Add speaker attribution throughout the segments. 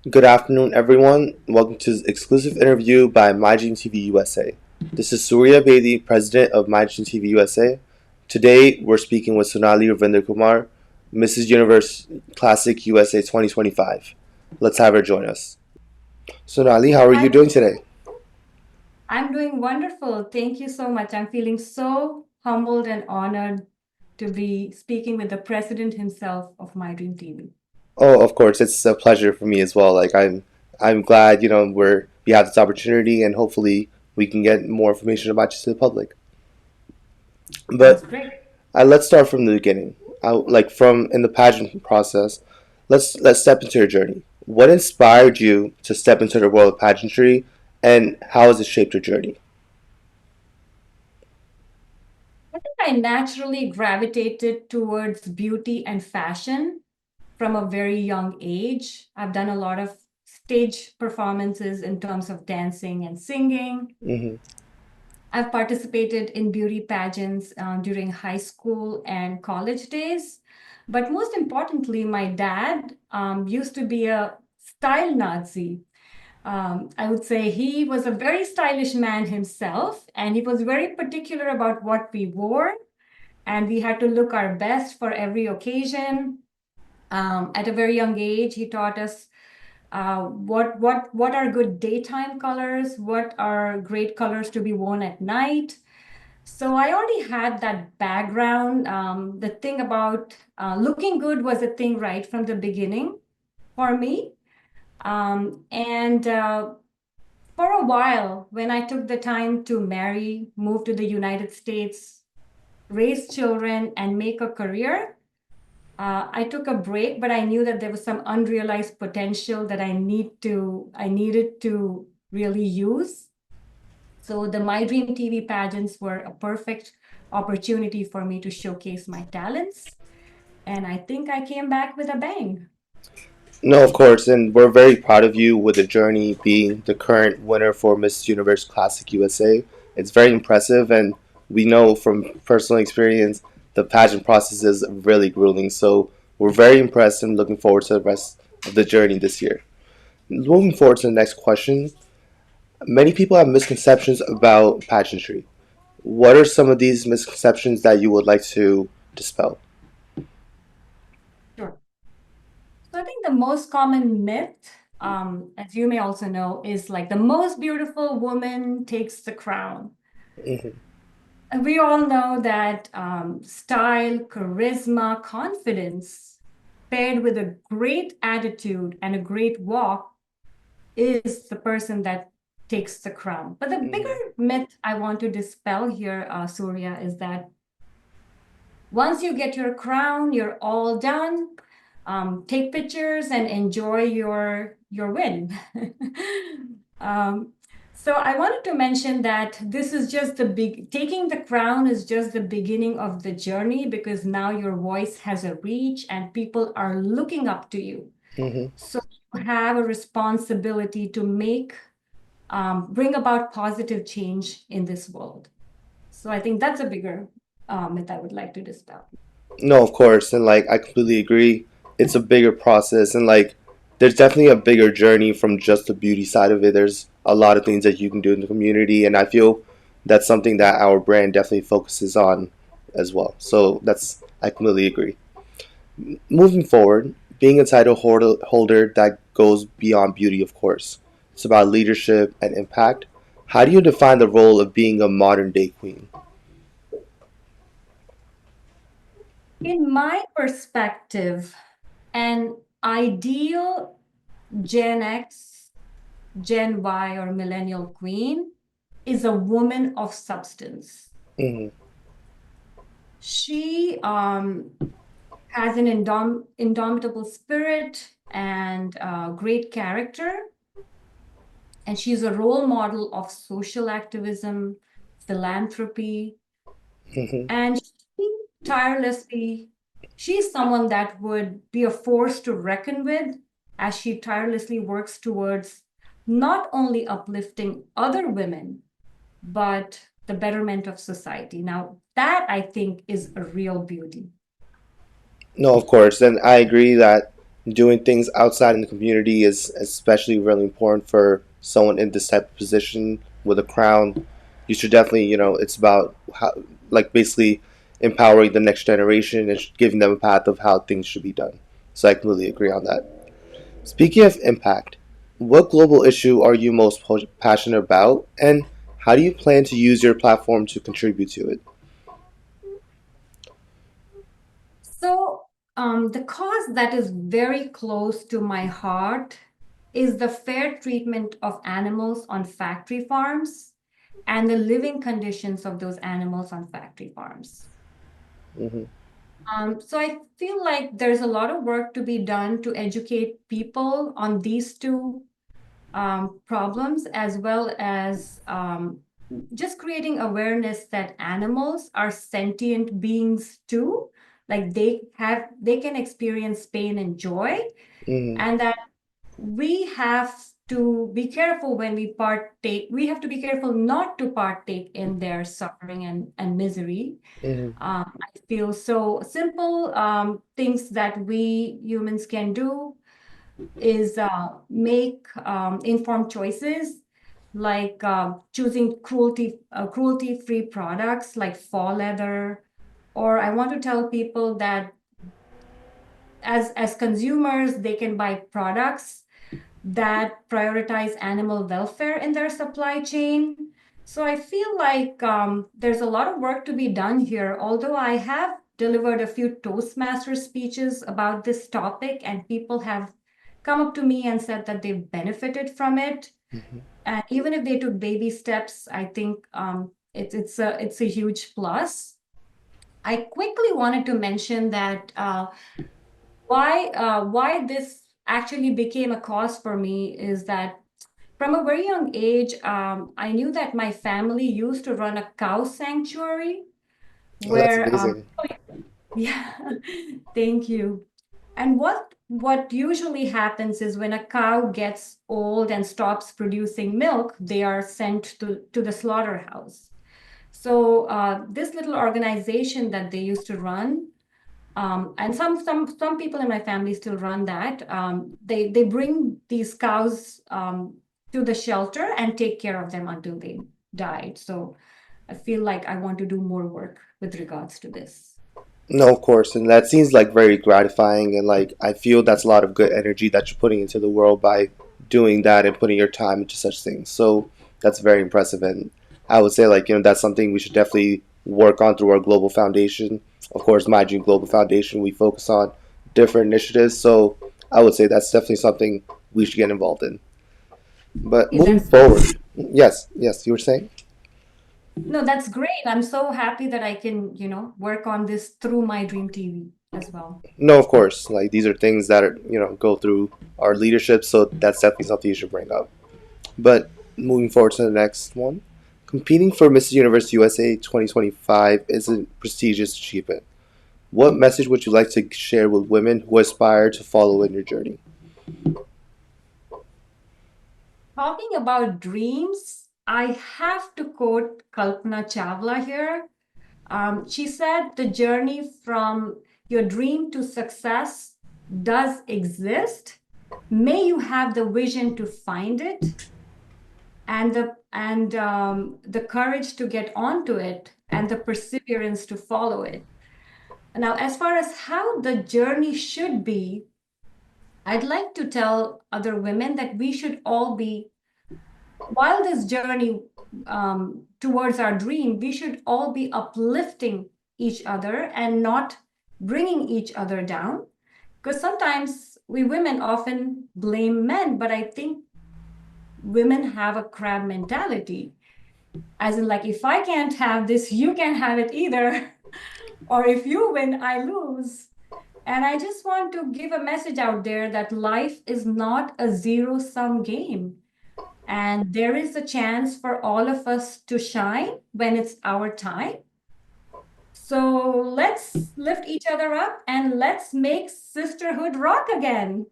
Speaker 1: Good afternoon, everyone. Welcome to this exclusive interview by MydreamTVUSA. This is Surya Bedi, president of MydreamTVUSA. Today, we're speaking with Sonali Ravindrakumar, Mrs. Universe Classic USA 2025. Let's have her join us. Sonali, how are
Speaker 2: Hi,
Speaker 1: you doing today?
Speaker 2: I'm doing wonderful. Thank you so much. I'm feeling so humbled and honored to be speaking with the president himself of My Dream TV.
Speaker 1: Oh, of course, it's a pleasure for me as well. I'm glad we have this opportunity, and hopefully we can get more information about you to the public.
Speaker 2: Sounds
Speaker 1: But
Speaker 2: great.
Speaker 1: let's start from the beginning. Like from in the pageant process. Let's step into your journey. What inspired you to step into the world of pageantry, and how has it shaped your journey?
Speaker 2: I think I naturally gravitated towards beauty and fashion from a very young age. I've done a lot of stage performances in terms of dancing and singing.
Speaker 1: Hmm.
Speaker 2: I've participated in beauty pageants during high school and college days. But most importantly, my dad used to be a style Nazi. I would say he was a very stylish man himself, and he was very particular about what we wore, and we had to look our best for every occasion. At a very young age, he taught us what are good daytime colors, what are great colors to be worn at night. So I already had that background. The thing about looking good was a thing right from the beginning for me. And For a while, when I took the time to marry, move to the United States, raise children, and make a career, I took a break, but I knew that there was some unrealized potential that I needed to really use. So the My Dream TV pageants were a perfect opportunity for me to showcase my talents. And I think I came back with a bang.
Speaker 1: No, of course, and we're very proud of you with the journey being the current winner for Miss Universe Classic USA. It's very impressive, and we know from personal experience the pageant process is really grueling. So we're very impressed and looking forward to the rest of the journey this year. Moving forward to the next question, many people have misconceptions about pageantry. What are some of these misconceptions that you would like to dispel?
Speaker 2: Sure. So I think the most common myth, as you may also know, is like the most beautiful woman takes the crown.
Speaker 1: Hmm.
Speaker 2: And we all know that style, charisma, confidence, paired with a great attitude and a great walk, is the person that takes the crown. But the bigger
Speaker 1: Hmm.
Speaker 2: myth I want to dispel here, Surya, is that once you get your crown, you're all done. Take pictures and enjoy your win. um, so I wanted to mention that this is just the big taking the crown is just the beginning of the journey because now your voice has a reach and people are looking up to you.
Speaker 1: Hmm.
Speaker 2: So you have a responsibility to bring about positive change in this world. So I think that's a bigger myth I would like to dispel.
Speaker 1: No, of course, and like I completely agree. It's a bigger process, and like there's definitely a bigger journey from just the beauty side of it. There's a lot of things that you can do in the community, and I feel that's something that our brand definitely focuses on as well. So that's I completely agree. Moving forward, being a holder that goes beyond beauty, of course. It's about leadership and impact. How do you define the role of being a modern day queen?
Speaker 2: In my perspective, an ideal Gen X, Gen Y, or millennial queen is a woman of substance.
Speaker 1: Hmm.
Speaker 2: She has an indomitable spirit and great character, and she's a role model of social activism, philanthropy,
Speaker 1: Hmm.
Speaker 2: and she tirelessly, she's someone that would be a force to reckon with as she tirelessly works towards not only uplifting other women, but the betterment of society. Now, that I think is a real beauty.
Speaker 1: No, of course, and I agree that Doing things outside in the community is especially really important for someone in this type of position with a crown. You should definitely, it's about how, like basically empowering the next generation and giving them a path of how things should be done. So I completely agree on that. Speaking of impact, what global issue are you most passionate about, and how do you plan to use your platform to contribute to it?
Speaker 2: So, the cause that is very close to my heart is the fair treatment of animals on factory farms and the living conditions of those animals on factory farms.
Speaker 1: Hmm.
Speaker 2: So I feel like there's a lot of work to be done to educate people on these two problems, as well as just creating awareness that animals are sentient beings too. Like they can experience pain and joy,
Speaker 1: Hmm.
Speaker 2: and that we have to be careful when we partake. We have to be careful not to partake in their suffering and misery.
Speaker 1: Hmm.
Speaker 2: I feel so simple things that we humans can do is make informed choices, like choosing cruelty-free products like faux leather. Or I want to tell people that as consumers, they can buy products that prioritize animal welfare in their supply chain. So I feel like there's a lot of work to be done here. Although I have delivered a few Toastmaster speeches about this topic, and people have come up to me and said that they've benefited from it. And even if they took baby steps, I think it's a huge plus. I quickly wanted to mention that why this actually became a cause for me is that from a very young age, I knew that my family used to run a cow sanctuary
Speaker 1: Oh, that's
Speaker 2: where,
Speaker 1: amazing.
Speaker 2: yeah, thank you. And what usually happens is when a cow gets old and stops producing milk, they are sent to the slaughterhouse. So this little organization that they used to run, and some people in my family still run that. They bring these cows to the shelter and take care of them until they died. So I feel like I want to do more work with regards to this.
Speaker 1: No, of course, and that seems like very gratifying, and like I feel that's a lot of good energy that you're putting into the world by doing that and putting your time into such things. So that's very impressive, and I would say like that's something we should definitely work on through our global foundation. Of course, Mydream Global Foundation, we focus on different initiatives, so I would say that's definitely something we should get involved in. But
Speaker 2: Okay,
Speaker 1: moving
Speaker 2: that's
Speaker 1: forward, yes, yes, you were saying.
Speaker 2: no, that's great. I'm so happy that I can, work on this through my Dream TV as well.
Speaker 1: No, of course, like these are things that are go through our leadership, so that's definitely something you should bring up. But moving forward to the next one, competing for Mrs. Universe USA 2025 is a prestigious achievement. What message would you like to share with women who aspire to follow in your journey?
Speaker 2: Talking about dreams, I have to quote Kalpana Chawla here. She said, the journey from your dream to success does exist. May you have the vision to find it and the courage to get onto it and the perseverance to follow it. Now, as far as how the journey should be, I'd like to tell other women that we should all be, while this journey towards our dream, we should all be uplifting each other and not bringing each other down. Because sometimes we women often blame men, but I think women have a crab mentality. As in, like, if I can't have this, you can't have it either. Or if you win, I lose. And I just want to give a message out there that life is not a zero-sum game. And there is a chance for all of us to shine when it's our time. So let's lift each other up and let's make sisterhood rock again.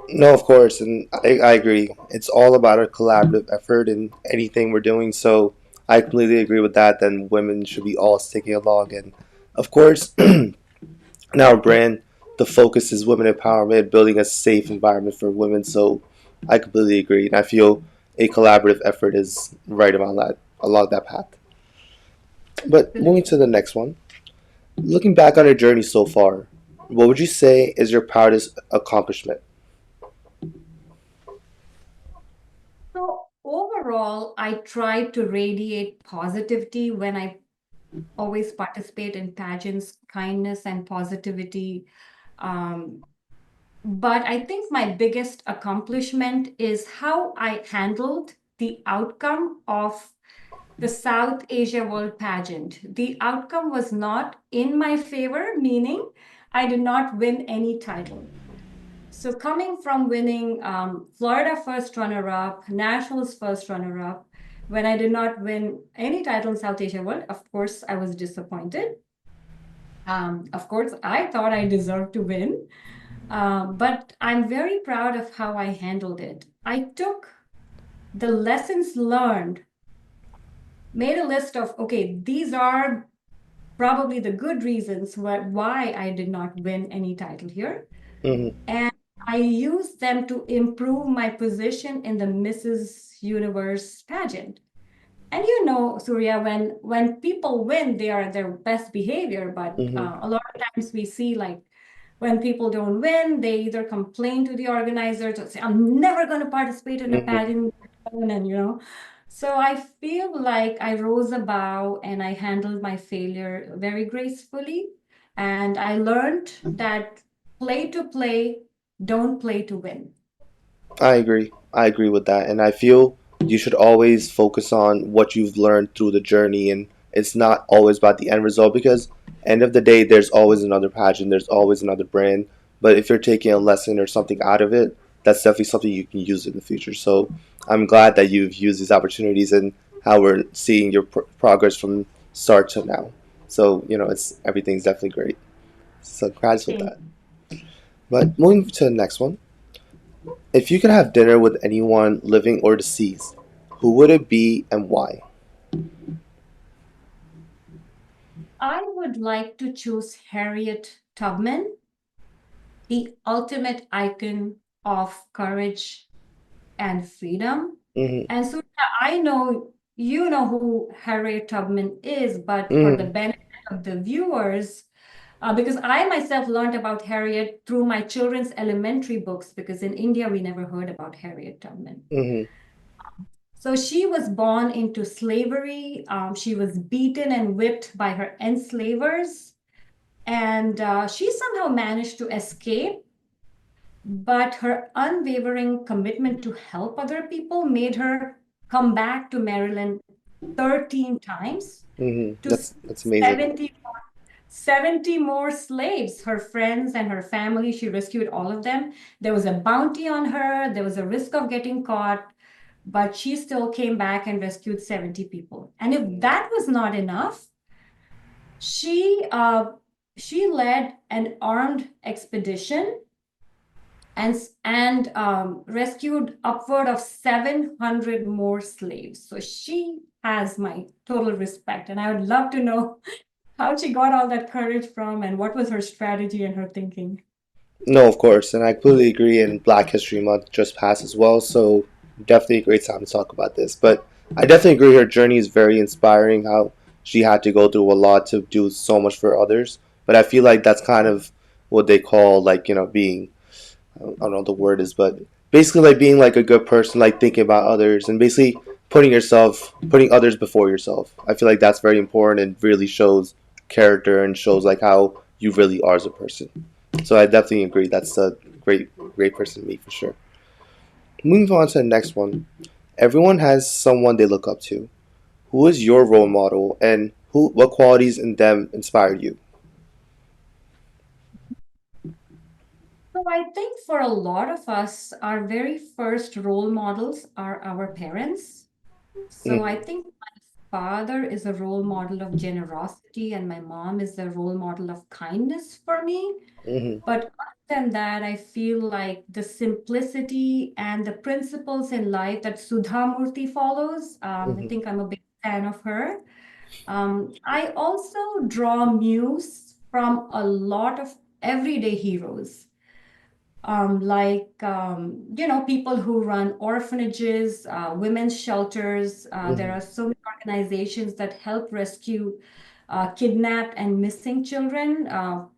Speaker 1: No, of course, and I agree. It's all about a collaborative effort in anything we're doing. So I completely agree with that. Then women should be all sticking along, and of course, in our brand, the focus is women empowerment, building a safe environment for women. So I completely agree, and I feel a collaborative effort is right around that along that path. But moving
Speaker 2: Absolutely.
Speaker 1: to the next one, looking back on your journey so far, what would you say is your proudest accomplishment?
Speaker 2: So overall, I try to radiate positivity when I always participate in pageants, kindness and positivity. Um, but I think my biggest accomplishment is how I handled the outcome of the South Asia World Pageant. The outcome was not in my favor, meaning I did not win any title. So coming from winning Florida first runner-up, Nationals first runner-up, when I did not win any title in South Asia World, of course, I was disappointed. Of course, I thought I deserved to win, but I'm very proud of how I handled it. I took the lessons learned, made a list of, okay, these are probably the good reasons why I did not win any title here.
Speaker 1: Mm-hmm.
Speaker 2: And I used them to improve my position in the Mrs. Universe pageant. And you know, Surya, when people win, they are their best behavior. But
Speaker 1: Mm-hmm.
Speaker 2: a lot of times we see like when people don't win, they either complain to the organizers or say, "I'm never going to participate in a
Speaker 1: Mm-hmm.
Speaker 2: pageant," and you know. So I feel like I rose above and I handled my failure very gracefully. And I learned that play to play, don't play to win.
Speaker 1: I agree. I agree with that. And I feel you should always focus on what you've learned through the journey, and it's not always about the end result because end of the day there's always another pageant, there's always another brand. But if you're taking a lesson or something out of it, that's definitely something you can use in the future. So I'm glad that you've used these opportunities and how we're seeing your progress from start to now. So, it's everything's definitely great. So congrats with that.
Speaker 2: Thank
Speaker 1: But moving to the next one. If you could have dinner with anyone living or deceased, who would it be and why?
Speaker 2: I would like to choose Harriet Tubman, the ultimate icon of courage and freedom.
Speaker 1: Mm-hmm.
Speaker 2: And so I know you know who Harriet Tubman is, but for the
Speaker 1: Mm-hmm.
Speaker 2: benefit of the viewers, because I myself learned about Harriet through my children's elementary books, because in India we never heard about Harriet Tubman.
Speaker 1: Mm-hmm.
Speaker 2: So she was born into slavery. She was beaten and whipped by her enslavers, and she somehow managed to escape, but her unwavering commitment to help other people made her come back to Maryland 13 times
Speaker 1: Mm-hmm.
Speaker 2: to
Speaker 1: That's amazing.
Speaker 2: 70 more slaves, her friends and her family. She rescued all of them. There was a bounty on her, there was a risk of getting caught, but she still came back and rescued 70 people. And if that was not enough, she uh, she led an armed expedition and rescued upward of 700 more slaves. So she has my total respect, and I would love to know how she got all that courage from and what was her strategy and her thinking.
Speaker 1: No, of course, and I completely agree. And Black History Month just passed as well, so definitely a great time to talk about this. But I definitely agree. Her journey is very inspiring. How she had to go through a lot to do so much for others. But I feel like that's kind of what they call like being, I don't know what the word is, but basically like being like a good person, like thinking about others and basically putting others before yourself. I feel like that's very important and really shows character and shows like how you really are as a person. So I definitely agree. That's a great person to meet for sure. Moving on to the next one. Everyone has someone they look up to. Who is your role model and what qualities in them inspire you?
Speaker 2: So I think for a lot of us, our very first role models are our parents. So I
Speaker 1: Mm-hmm.
Speaker 2: think my father is a role model of generosity, and my mom is a role model of kindness for me.
Speaker 1: Mm-hmm.
Speaker 2: But other than that, I feel like the simplicity and the principles in life that Sudha Murthy follows, I
Speaker 1: Mm-hmm.
Speaker 2: think I'm a big fan of her. I also draw muse from a lot of everyday heroes, people who run orphanages, women's shelters. There
Speaker 1: Hmm.
Speaker 2: are so many organizations that help rescue kidnapped and missing children,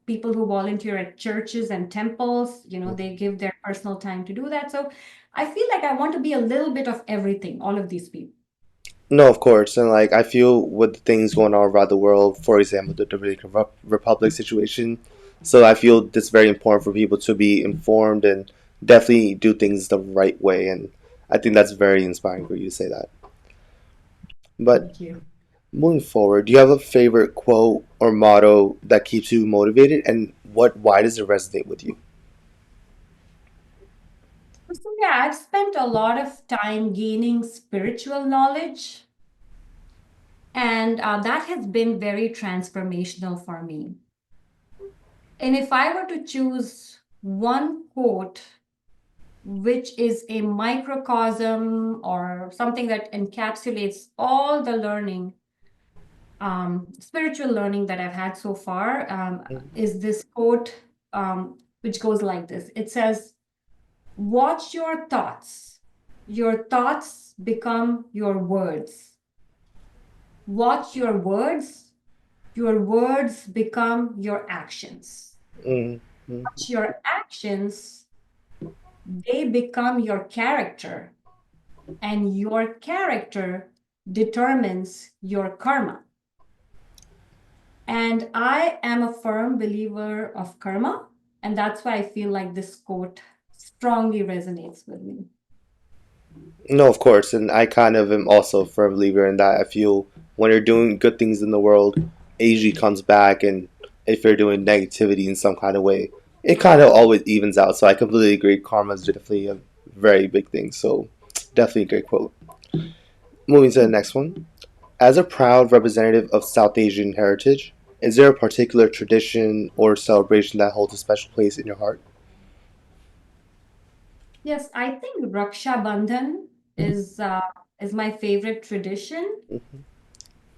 Speaker 2: people who volunteer at churches and temples. They give their personal time to do that. So I feel like I want to be a little bit of everything, all of these people.
Speaker 1: No, of course, and like I feel with the things going on around the world, for example, the Dominican Republic situation. So I feel it's very important for people to be informed and definitely do things the right way, and I think that's very inspiring for you to say that. But
Speaker 2: Thank you.
Speaker 1: moving forward, do you have a favorite quote or motto that keeps you motivated, and why does it resonate with you?
Speaker 2: So, yeah, I've spent a lot of time gaining spiritual knowledge, and that has been very transformational for me. And if I were to choose one quote, which is a microcosm or something that encapsulates all the learning, spiritual learning that I've had so far, is this quote, which goes like this. It says, watch your thoughts. Your thoughts become your words. Watch your words become your actions.
Speaker 1: Mm-hmm.
Speaker 2: Watch your actions, they become your character, and your character determines your karma. And I am a firm believer of karma, and that's why I feel like this quote strongly resonates with me.
Speaker 1: No, of course, and I kind of am also a firm believer in that. I feel when you're doing good things in the world, it usually comes back, and if you're doing negativity in some kind of way, it kind of always evens out. So I completely agree. Karma is definitely a very big thing. So definitely a great quote. Moving to the next one. As a proud representative of South Asian heritage, is there a particular tradition or celebration that holds a special place in your heart?
Speaker 2: Yes, I think Raksha Bandhan is my favorite tradition.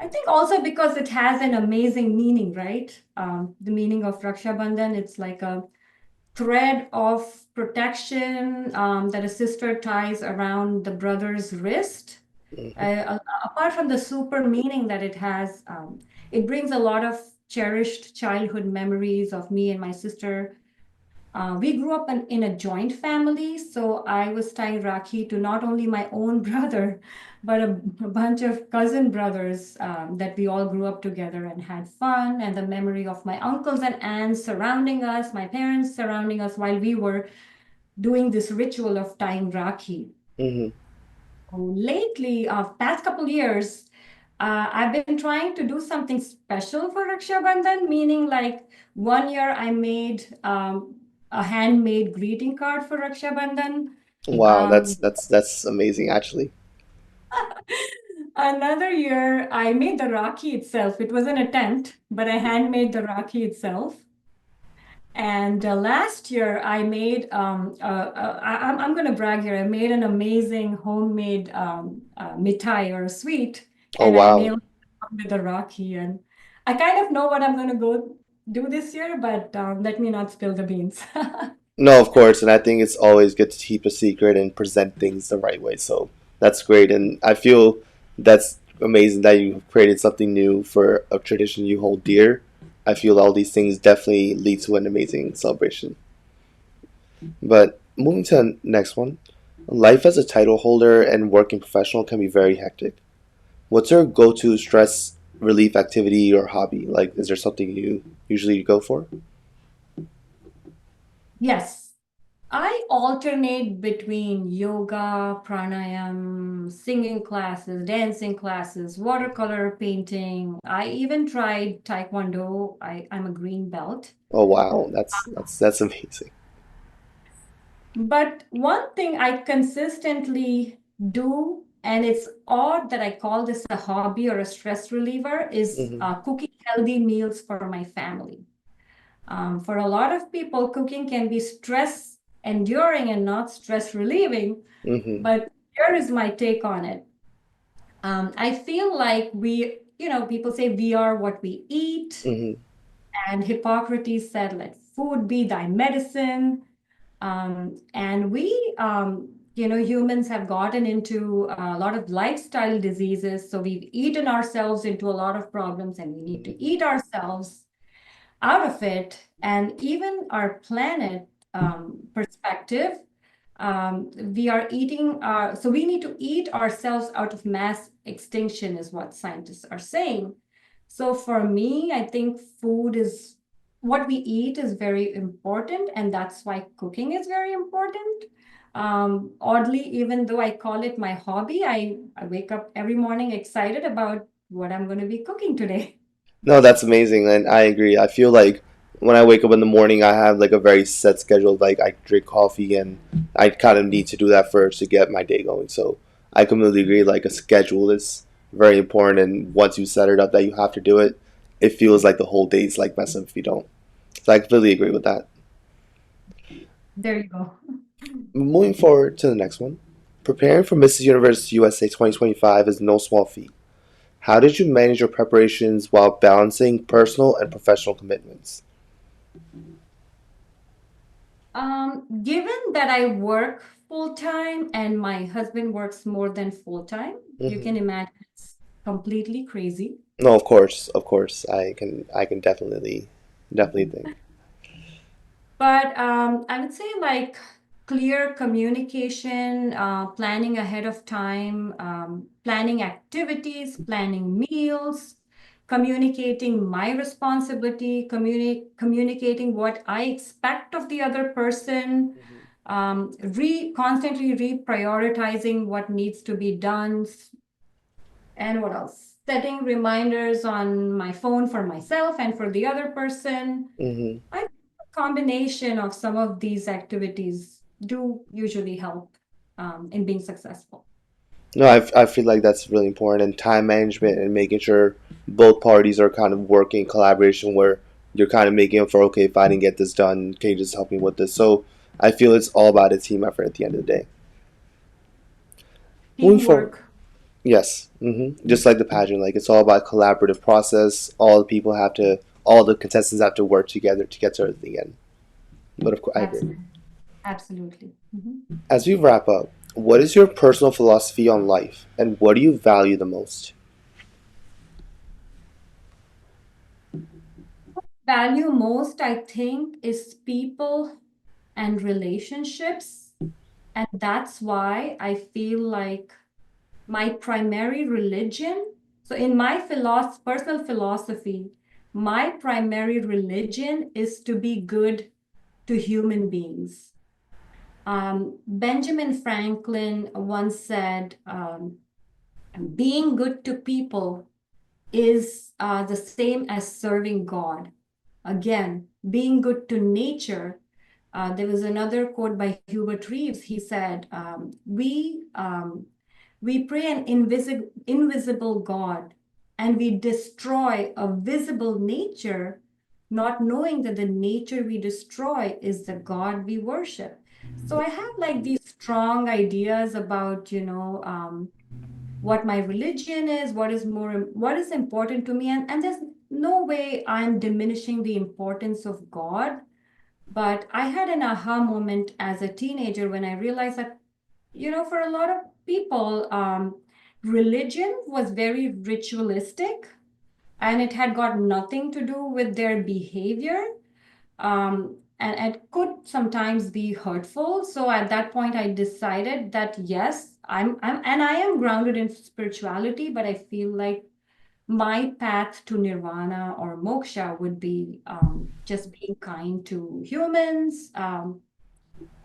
Speaker 2: I think also because it has an amazing meaning, right? The meaning of Raksha Bandhan, it's like a thread of protection that a sister ties around the brother's wrist.
Speaker 1: Hmm.
Speaker 2: Apart from the super meaning that it has, it brings a lot of cherished childhood memories of me and my sister. We grew up in a joint family, so I was tying Rakhi to not only my own brother, but a bunch of cousin brothers that we all grew up together and had fun, and the memory of my uncles and aunts surrounding us, my parents surrounding us while we were doing this ritual of tying Rakhi.
Speaker 1: Hmm.
Speaker 2: Lately, past couple years, I've been trying to do something special for Raksha Bandhan, meaning like one year I made a handmade greeting card for Raksha Bandhan.
Speaker 1: Wow, that's
Speaker 2: Um,
Speaker 1: that's that's amazing, actually.
Speaker 2: Another year I made the Rakhi itself. It was an attempt, but I handmade the Rakhi itself. And last year, I made, I'm going to brag here, I made an amazing homemade mithai or a sweet,
Speaker 1: Oh
Speaker 2: and I
Speaker 1: wow.
Speaker 2: nailed it with a Rocky. And I kind of know what I'm going to go do this year, but let me not spill the beans.
Speaker 1: No, of course, and I think it's always good to keep a secret and present things the right way. So that's great, and I feel that's amazing that you created something new for a tradition you hold dear. I feel all these things definitely lead to an amazing celebration. But moving to the next one, life as a title holder and working professional can be very hectic. What's your go-to stress relief activity or hobby? Like, is there something you usually go for?
Speaker 2: Yes, I alternate between yoga, pranayam, singing classes, dancing classes, watercolor painting. I even tried taekwondo. I'm a green belt.
Speaker 1: Oh wow, that's amazing.
Speaker 2: But one thing I consistently do, and it's odd that I call this a hobby or a stress reliever, is
Speaker 1: Hmm.
Speaker 2: cooking healthy meals for my family. For a lot of people, cooking can be stress enduring and not stress relieving,
Speaker 1: Hmm.
Speaker 2: but here is my take on it. I feel like people say we are what we eat,
Speaker 1: Hmm.
Speaker 2: and Hippocrates said, let food be thy medicine. And humans have gotten into a lot of lifestyle diseases. So we've eaten ourselves into a lot of problems, and we need to eat ourselves out of it. And even our planet perspective, we are eating, so we need to eat ourselves out of mass extinction, is what scientists are saying. So for me, I think food is what we eat is very important, and that's why cooking is very important. Oddly, even though I call it my hobby, I wake up every morning excited about what I'm going to be cooking today.
Speaker 1: No, that's amazing, and I agree. I feel like when I wake up in the morning, I have like a very set schedule. Like I drink coffee, and I kind of need to do that first to get my day going. So I completely agree. Like a schedule is very important, and once you set it up that you have to do it, it feels like the whole day's like messed up if you don't. So I completely agree with that.
Speaker 2: There you go.
Speaker 1: Moving forward to the next one, preparing for Mrs. Universe USA 2025 is no small feat. How did you manage your preparations while balancing personal and professional commitments?
Speaker 2: Given that I work full time and my husband works more than full time, you
Speaker 1: Hmm.
Speaker 2: can imagine it's completely crazy.
Speaker 1: No, of course, I can definitely think.
Speaker 2: But I would say like clear communication, planning ahead of time, planning activities, planning meals, communicating my responsibility, communicating what I expect of the other person, constantly reprioritizing what needs to be done, and what else? Setting reminders on my phone for myself and for the other person.
Speaker 1: Hmm.
Speaker 2: I think a combination of some of these activities do usually help in being successful.
Speaker 1: No, I feel like that's really important, and time management and making sure both parties are kind of working in collaboration where you're kind of making up for, okay, if I didn't get this done, can you just help me with this? So I feel it's all about a team effort at the end of the day. Moving forward,
Speaker 2: Teamwork.
Speaker 1: yes, just like the pageant, like it's all about collaborative process. All the contestants have to work together to get to the end. But of course, I agree.
Speaker 2: Absolutely. Absolutely. Mhm.
Speaker 1: As we wrap up, what is your personal philosophy on life, and what do you value the most?
Speaker 2: Value most, I think, is people and relationships. And that's why I feel like my primary religion, so in my personal philosophy, my primary religion is to be good to human beings. Benjamin Franklin once said, being good to people is the same as serving God. Again, being good to nature. There was another quote by Hubert Reeves. He said, we pray an invisible God, and we destroy a visible nature, not knowing that the nature we destroy is the God we worship. So I have like these strong ideas about, what my religion is, what is important to me, and there's no way I'm diminishing the importance of God. But I had an aha moment as a teenager when I realized that, for a lot of people, religion was very ritualistic, and it had got nothing to do with their behavior. And it could sometimes be hurtful. So at that point, I decided that yes, and I am grounded in spirituality, but I feel like my path to nirvana or moksha would be just being kind to humans, to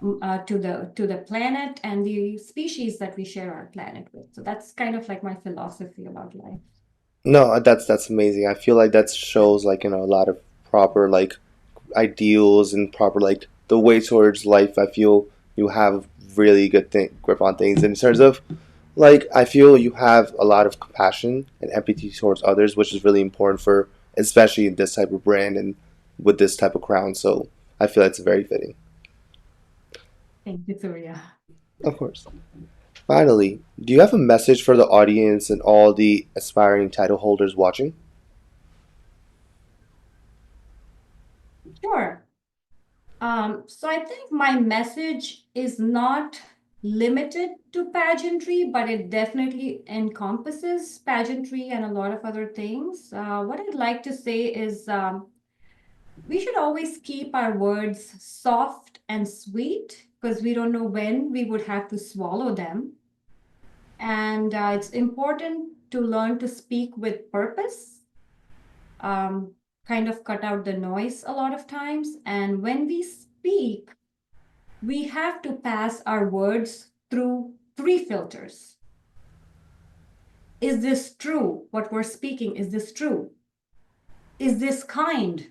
Speaker 2: the planet and the species that we share our planet with. So that's kind of like my philosophy about life.
Speaker 1: No, that's amazing. I feel like that shows like a lot of proper like ideals and proper like the way towards life. I feel you have really good grip on things in terms of like I feel you have a lot of compassion and empathy towards others, which is really important for especially in this type of brand and with this type of crown. So I feel that's very fitting.
Speaker 2: Thank you, Surya.
Speaker 1: Of course. Finally, do you have a message for the audience and all the aspiring title holders watching?
Speaker 2: Sure. So I think my message is not limited to pageantry, but it definitely encompasses pageantry and a lot of other things. What I'd like to say is we should always keep our words soft and sweet because we don't know when we would have to swallow them. And it's important to learn to speak with purpose, um, kind of cut out the noise a lot of times. And when we speak, we have to pass our words through three filters. Is this true? What we're speaking, is this true? Is this kind?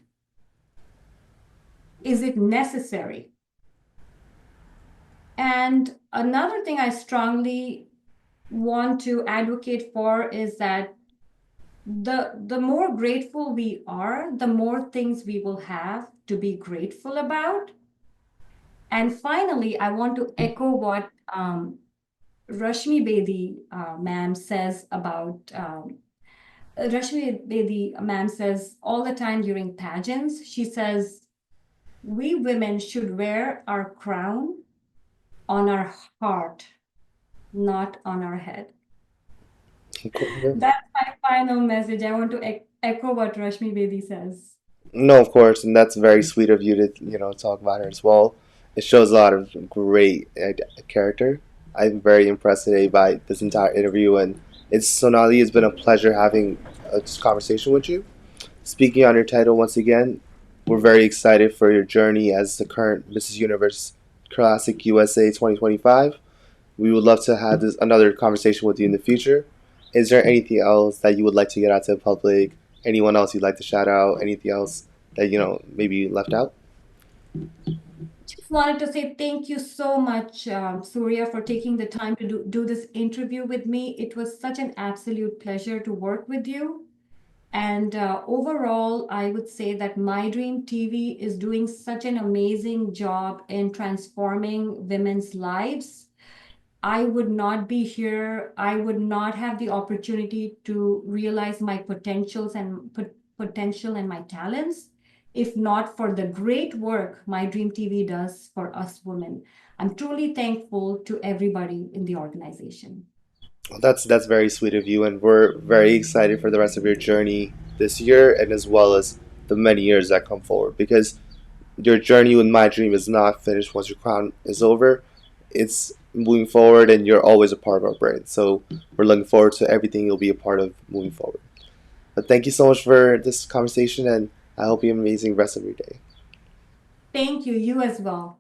Speaker 2: Is it necessary? And another thing I strongly want to advocate for is that the more grateful we are, the more things we will have to be grateful about. And finally, I want to echo what Rashmi Bedi ma'am says about Rashmi Bedi ma'am says all the time during pageants, she says, we women should wear our crown on our heart, not on our head. That's my final message. I want to echo what Rashmi Bedi says.
Speaker 1: No, of course, and that's very sweet of you to talk about her as well. It shows a lot of great character. I'm very impressed today by this entire interview, and it's Sonali. It's been a pleasure having this conversation with you. Speaking on your title once again, we're very excited for your journey as the current Mrs. Universe Classic USA 2025. We would love to have this another conversation with you in the future. Is there anything else that you would like to get out to the public? Anyone else you'd like to shout out? Anything else that maybe you left out?
Speaker 2: Just wanted to say thank you so much, Surya, for taking the time to do this interview with me. It was such an absolute pleasure to work with you. And overall, I would say that My Dream TV is doing such an amazing job in transforming women's lives. I would not be here. I would not have the opportunity to realize my potential and my talents if not for the great work My Dream TV does for us women. I'm truly thankful to everybody in the organization.
Speaker 1: Well, that's very sweet of you, and we're very excited for the rest of your journey this year, and as well as the many years that come forward. Because your journey with My Dream is not finished once your crown is over. It's moving forward, and you're always a part of our brand. So we're looking forward to everything you'll be a part of moving forward. But thank you so much for this conversation, and I hope you have an amazing rest of your day.
Speaker 2: Thank you. You as well.